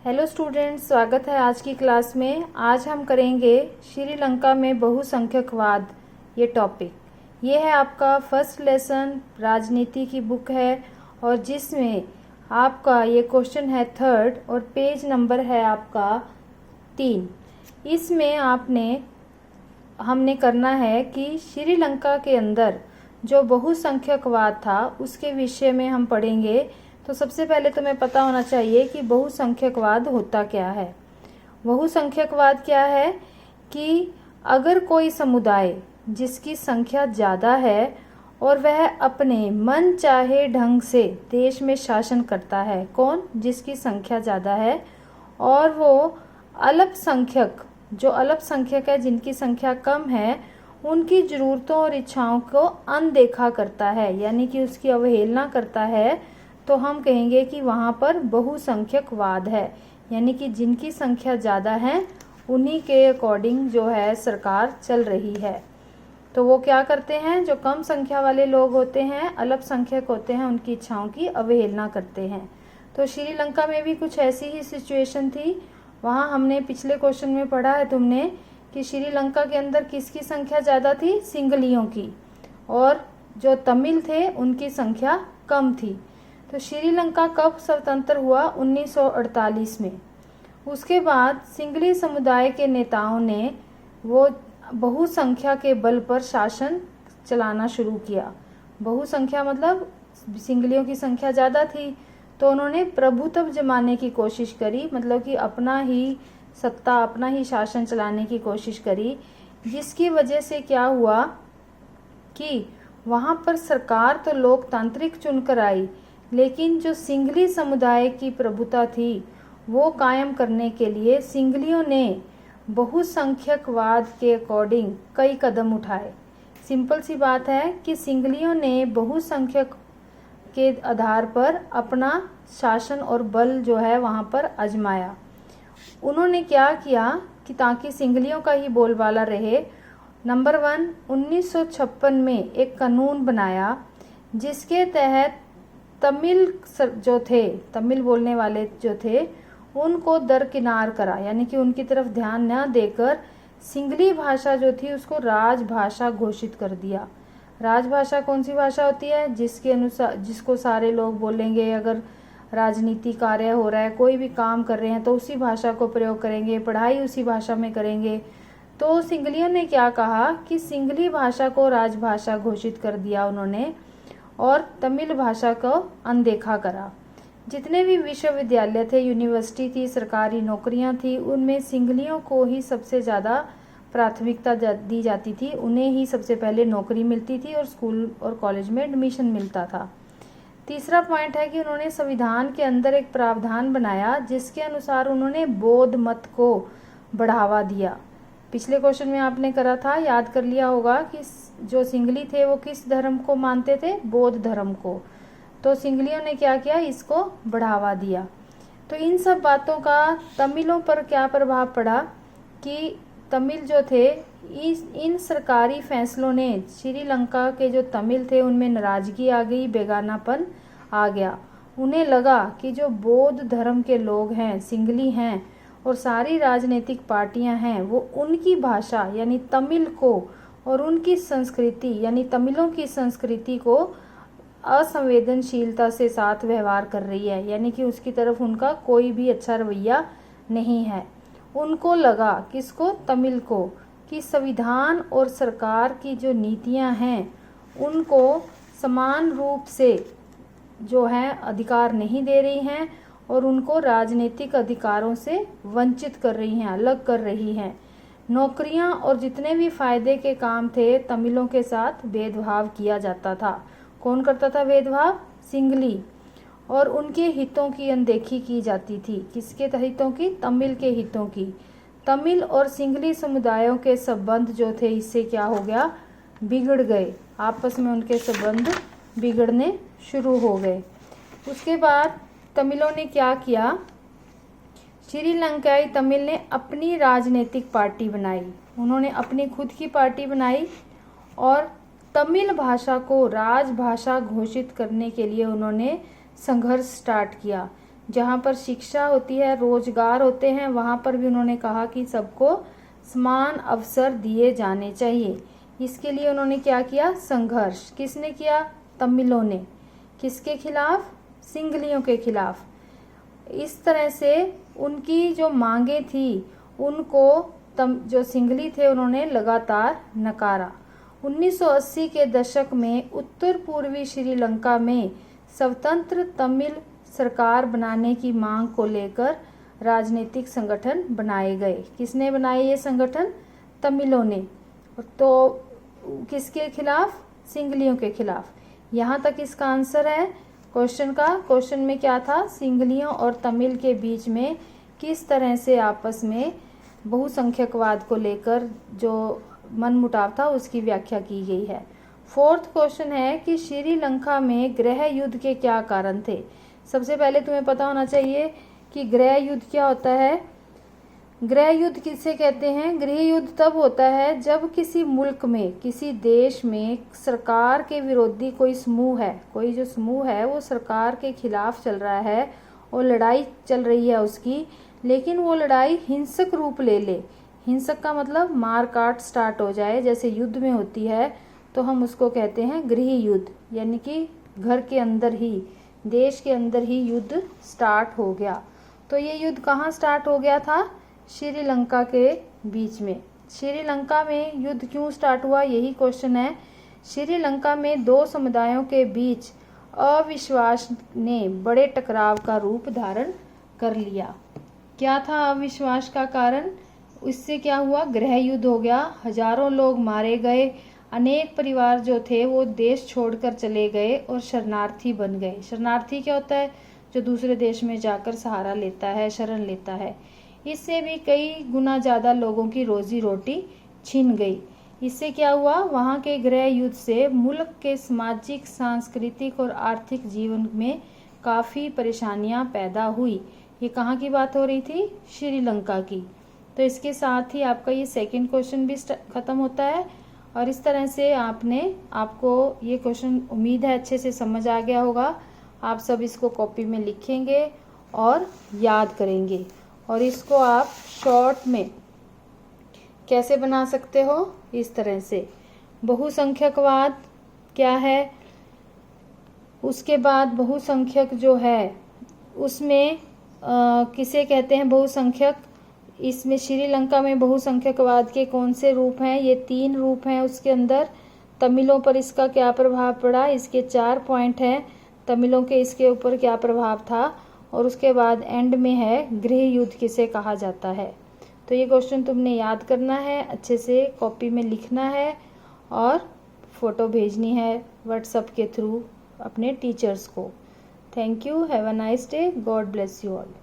Hello students, स्वागत है आज की क्लास में। आज हम करेंगे श्रीलंका में बहुसंख्यकवाद ये टॉपिक। ये है आपका फर्स्ट लेसन, राजनीति की बुक है और जिसमें आपका ये क्वेश्चन है 3rd और पेज नंबर है आपका 3। इसमें हमने करना है कि श्रीलंका के अंदर जो बहुसंख्यकवाद था उसके विषय में हम पढ़ेंगे। तो सबसे पहले तुम्हें पता होना चाहिए कि बहुसंख्यकवाद होता क्या है। बहुसंख्यकवाद क्या है कि अगर कोई समुदाय जिसकी संख्या ज़्यादा है और वह अपने मन चाहे ढंग से देश में शासन करता है, कौन? जिसकी संख्या ज़्यादा है, और वो अल्पसंख्यक है जिनकी संख्या कम है, उनकी ज़रूरतों और इच्छाओं को अनदेखा करता है, यानी कि उसकी अवहेलना करता है, तो हम कहेंगे कि वहाँ पर बहुसंख्यकवाद है। यानी कि जिनकी संख्या ज़्यादा है उन्हीं के अकॉर्डिंग जो है सरकार चल रही है। तो वो क्या करते हैं, जो कम संख्या वाले लोग होते हैं, अल्पसंख्यक होते हैं, उनकी इच्छाओं की अवहेलना करते हैं। तो श्रीलंका में भी कुछ ऐसी ही सिचुएशन थी। वहाँ हमने पिछले क्वेश्चन में पढ़ा है तुमने कि श्रीलंका के अंदर किसकी संख्या ज़्यादा थी? सिंगलियों की, और जो तमिल थे उनकी संख्या कम थी। तो श्रीलंका कब स्वतंत्र हुआ? 1948 में। उसके बाद सिंगली समुदाय के नेताओं ने वो बहुसंख्या के बल पर शासन चलाना शुरू किया। बहुसंख्या मतलब सिंगलियों की संख्या ज़्यादा थी, तो उन्होंने प्रभुत्व जमाने की कोशिश करी, मतलब कि अपना ही सत्ता, अपना ही शासन चलाने की कोशिश करी, जिसकी वजह से क्या हुआ कि वहाँ पर सरकार तो लोकतांत्रिक चुनकर आई, लेकिन जो सिंगली समुदाय की प्रभुता थी वो कायम करने के लिए सिंगलियों ने बहुसंख्यकवाद के अकॉर्डिंग कई कदम उठाए। सिंपल सी बात है कि सिंगलियों ने बहुसंख्यक के आधार पर अपना शासन और बल जो है वहाँ पर आजमाया। उन्होंने क्या किया कि ताकि सिंगलियों का ही बोलबाला रहे, नंबर 1, 1956 में एक कानून बनाया जिसके तहत तमिल बोलने वाले जो थे उनको दरकिनार करा, यानी कि उनकी तरफ ध्यान न देकर सिंगली भाषा जो थी उसको राजभाषा घोषित कर दिया। राजभाषा कौन सी भाषा होती है? जिसको सारे लोग बोलेंगे। अगर राजनीति कार्य हो रहा है, कोई भी काम कर रहे हैं, तो उसी भाषा को प्रयोग करेंगे, पढ़ाई उसी भाषा में करेंगे। तो सिंगलियों ने क्या कहा कि सिंगली भाषा को राजभाषा घोषित कर दिया उन्होंने, और तमिल भाषा को अनदेखा करा। जितने भी विश्वविद्यालय थे, यूनिवर्सिटी थी, सरकारी नौकरियां थी, उनमें सिंगलियों को ही सबसे ज़्यादा प्राथमिकता दी जाती थी, उन्हें ही सबसे पहले नौकरी मिलती थी और स्कूल और कॉलेज में एडमिशन मिलता था। तीसरा पॉइंट है कि उन्होंने संविधान के अंदर एक प्रावधान बनाया जिसके अनुसार उन्होंने बौद्ध मत को बढ़ावा दिया। पिछले क्वेश्चन में आपने करा था, याद कर लिया होगा कि जो सिंगली थे वो किस धर्म को मानते थे? बौद्ध धर्म को। तो सिंगलियों ने क्या किया? इसको बढ़ावा दिया। तो इन सब बातों का तमिलों पर क्या प्रभाव पड़ा कि तमिल जो थे, इन सरकारी फैसलों ने श्रीलंका के जो तमिल थे उनमें नाराजगी आ गई, बेगानापन आ गया। उन्हें लगा कि जो बौद्ध धर्म के लोग हैं, सिंगली हैं, और सारी राजनीतिक पार्टियां हैं, वो उनकी भाषा यानी तमिल को और उनकी संस्कृति यानी तमिलों की संस्कृति को असंवेदनशीलता से साथ व्यवहार कर रही है, यानी कि उसकी तरफ उनका कोई भी अच्छा रवैया नहीं है। उनको लगा, किसको? तमिल को, कि संविधान और सरकार की जो नीतियां हैं उनको समान रूप से जो है अधिकार नहीं दे रही हैं और उनको राजनीतिक अधिकारों से वंचित कर रही हैं, अलग कर रही हैं। नौकरियां और जितने भी फायदे के काम थे, तमिलों के साथ भेदभाव किया जाता था। कौन करता था भेदभाव? सिंगली। और उनके हितों की अनदेखी की जाती थी। किसके हितों की? तमिल के हितों की। तमिल और सिंगली समुदायों के संबंध जो थे इससे क्या हो गया? बिगड़ गए। आपस में उनके संबंध बिगड़ने शुरू हो गए। उसके बाद तमिलों ने क्या किया? श्रीलंकाई तमिल ने अपनी राजनीतिक पार्टी बनाई। उन्होंने अपनी खुद की पार्टी बनाई और तमिल भाषा को राजभाषा घोषित करने के लिए उन्होंने संघर्ष स्टार्ट किया। जहाँ पर शिक्षा होती है, रोजगार होते हैं, वहाँ पर भी उन्होंने कहा कि सबको समान अवसर दिए जाने चाहिए। इसके लिए उन्होंने क्या किया? संघर्ष। किसने किया? तमिलों ने। किसके खिलाफ? सिंघलियों के खिलाफ। इस तरह से उनकी जो मांगे थी उनको जो सिंघली थे उन्होंने लगातार नकारा। 1980 के दशक में उत्तर पूर्वी श्रीलंका में स्वतंत्र तमिल सरकार बनाने की मांग को लेकर राजनीतिक संगठन बनाए गए। किसने बनाए ये संगठन? तमिलों ने। तो किसके खिलाफ? सिंघलियों के खिलाफ। यहाँ तक इसका आंसर है क्वेश्चन का। क्वेश्चन में क्या था? सिंघलियों और तमिल के बीच में किस तरह से आपस में बहुसंख्यकवाद को लेकर जो मनमुटाव था उसकी व्याख्या की गई है। फोर्थ क्वेश्चन है कि श्रीलंका में गृह युद्ध के क्या कारण थे? सबसे पहले तुम्हें पता होना चाहिए कि गृह युद्ध क्या होता है। गृह युद्ध किसे कहते हैं? गृह युद्ध तब होता है जब किसी मुल्क में, किसी देश में सरकार के विरोधी कोई समूह है, कोई जो समूह है वो सरकार के खिलाफ चल रहा है और लड़ाई चल रही है उसकी, लेकिन वो लड़ाई हिंसक रूप ले ले। हिंसक का मतलब मार काट स्टार्ट हो जाए, जैसे युद्ध में होती है, तो हम उसको कहते हैं गृह युद्ध। यानी कि घर के अंदर ही, देश के अंदर ही युद्ध स्टार्ट हो गया। तो ये युद्ध कहाँ स्टार्ट हो गया था? श्रीलंका के बीच में। श्रीलंका में युद्ध क्यों स्टार्ट हुआ, यही क्वेश्चन है। श्रीलंका में दो समुदायों के बीच अविश्वास ने बड़े टकराव का रूप धारण कर लिया। क्या था अविश्वास का कारण? इससे क्या हुआ? गृह युद्ध हो गया, हजारों लोग मारे गए, अनेक परिवार जो थे वो देश छोड़कर चले गए और शरणार्थी बन गए। शरणार्थी क्या होता है? जो दूसरे देश में जाकर सहारा लेता है, शरण लेता है। इससे भी कई गुना ज़्यादा लोगों की रोजी रोटी छिन गई। इससे क्या हुआ? वहाँ के गृह युद्ध से मुल्क के सामाजिक, सांस्कृतिक और आर्थिक जीवन में काफ़ी परेशानियाँ पैदा हुई। ये कहाँ की बात हो रही थी? श्रीलंका की। तो इसके साथ ही आपका ये सेकंड क्वेश्चन भी ख़त्म होता है। और इस तरह से आपको ये क्वेश्चन उम्मीद है अच्छे से समझ आ गया होगा। आप सब इसको कॉपी में लिखेंगे और याद करेंगे। और इसको आप शॉर्ट में कैसे बना सकते हो? इस तरह से। बहुसंख्यकवाद क्या है? उसके बाद बहुसंख्यक जो है उसमें किसे कहते हैं? बहुसंख्यक। इसमें श्रीलंका में बहुसंख्यकवाद के कौन से रूप हैं? ये 3 रूप हैं। उसके अंदर तमिलों पर इसका क्या प्रभाव पड़ा? इसके 4 पॉइंट हैं। तमिलों के इसके ऊपर क्या प्रभाव था? और उसके बाद एंड में है गृह युद्ध किसे कहा जाता है। तो ये क्वेश्चन तुमने याद करना है, अच्छे से कॉपी में लिखना है और फ़ोटो भेजनी है व्हाट्सएप के थ्रू अपने टीचर्स को। Thank you. Have a nice day. God bless you all.